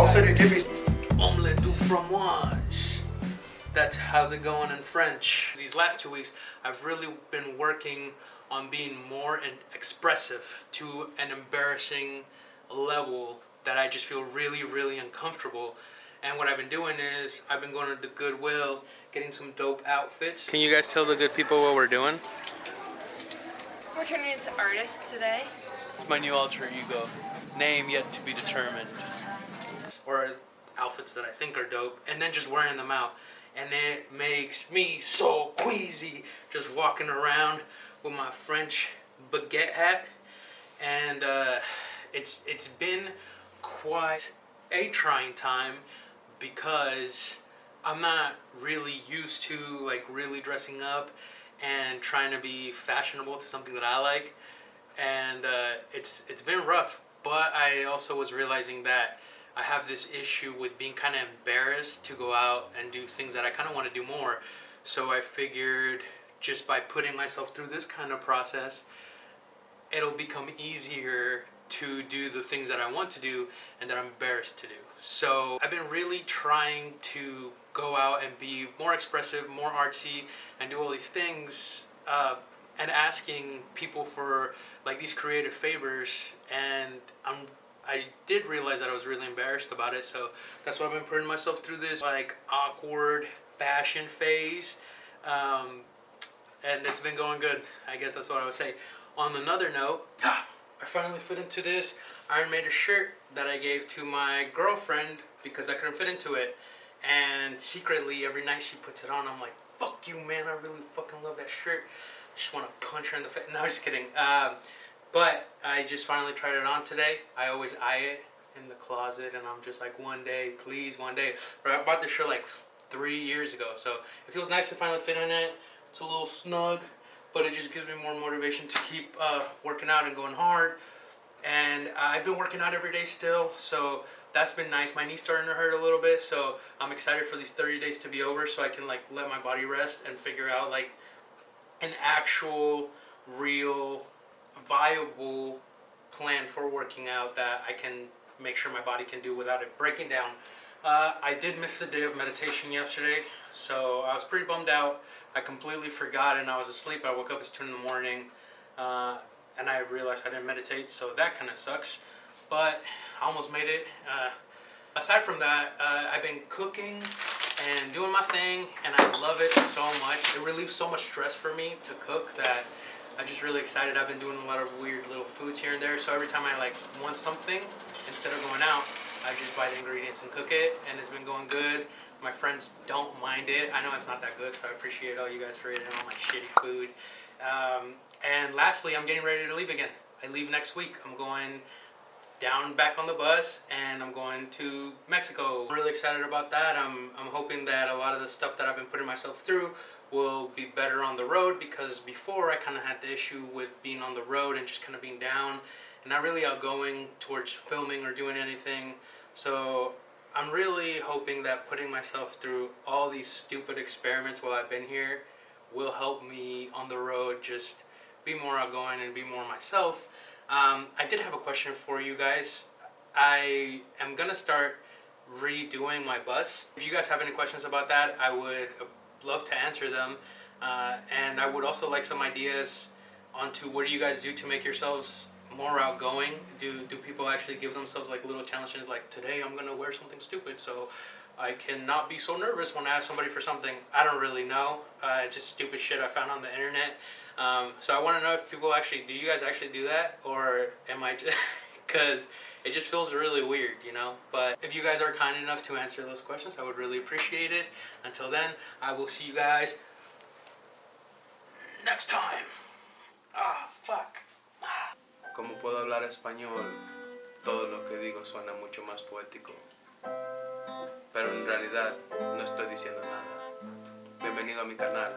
Also, to give me omelette du fromage. That's how's it going in French. These last 2 weeks, I've really been working on being more expressive to an embarrassing level that I just feel really, really uncomfortable. And what I've been doing is I've been going to the Goodwill, getting some dope outfits. Can you guys tell the good people what we're doing? We're turning into artists today. It's my new alter ego. Name yet to be determined. Or outfits that I think are dope, and then just wearing them out. And it makes me so queasy just walking around with my French baguette hat. And it's been quite a trying time because I'm not really used to like really dressing up and trying to be fashionable to something that I like. And it's been rough, but I also was realizing that I have this issue with being kind of embarrassed to go out and do things that I kind of want to do more. So I figured just by putting myself through this kind of process, it'll become easier to do the things that I want to do and that I'm embarrassed to do. So I've been really trying to go out and be more expressive, more artsy, and do all these things, and asking people for like these creative favors. And I did realize that I was really embarrassed about it, so that's why I've been putting myself through this like awkward fashion phase, and it's been going good. I guess that's what I would say. On another note, I finally fit into this Iron Maiden shirt that I gave to my girlfriend because I couldn't fit into it, and secretly every night she puts it on, I'm like, fuck you, man, I really fucking love that shirt. I just want to punch her in the face. No, just kidding. But I just finally tried it on today. I always eye it in the closet, and I'm just like, one day, please, one day. I bought this shirt like 3 years ago, so it feels nice to finally fit in it. It's a little snug, but it just gives me more motivation to keep working out and going hard. And I've been working out every day still, so that's been nice. My knee's starting to hurt a little bit, so I'm excited for these 30 days to be over so I can like let my body rest and figure out like an actual, real, viable plan for working out that I can make sure my body can do without it breaking down. I did miss the day of meditation yesterday, so I was pretty bummed out. I completely forgot and I was asleep. I woke up, it's 2 in the morning, and I realized I didn't meditate, so that kind of sucks. But I almost made it. Aside from that, I've been cooking and doing my thing, and I love it so much. It relieves so much stress for me to cook that I'm just really excited. I've been doing a lot of weird little foods here and there, so every time I like want something, instead of going out, I just buy the ingredients and cook it, and it's been going good. My friends don't mind it. I know it's not that good, so I appreciate all you guys for eating all my shitty food. And lastly, I'm getting ready to leave again. I leave next week. I'm going down back on the bus, and I'm going to Mexico. I'm really excited about that. I'm hoping that a lot of the stuff that I've been putting myself through will be better on the road, because before I kind of had the issue with being on the road and just kind of being down and not really outgoing towards filming or doing anything. So I'm really hoping that putting myself through all these stupid experiments while I've been here will help me on the road just be more outgoing and be more myself. I did have a question for you guys. I am gonna start redoing my bus. If you guys have any questions about that, I would love to answer them, and I would also like some ideas onto what do you guys do to make yourselves more outgoing. Do people actually give themselves like little challenges, like today I'm gonna wear something stupid so I cannot be so nervous when I ask somebody for something? I don't really know. It's just stupid shit I found on the internet. So I want to know if people actually, do you guys actually do that, or am I just, because it just feels really weird, you know? But if you guys are kind enough to answer those questions, I would really appreciate it. Until then, I will see you guys next time. Fuck. Como puedo hablar español, todo lo que digo suena mucho más poético. Pero en realidad no estoy diciendo nada. Bienvenido a mi canal.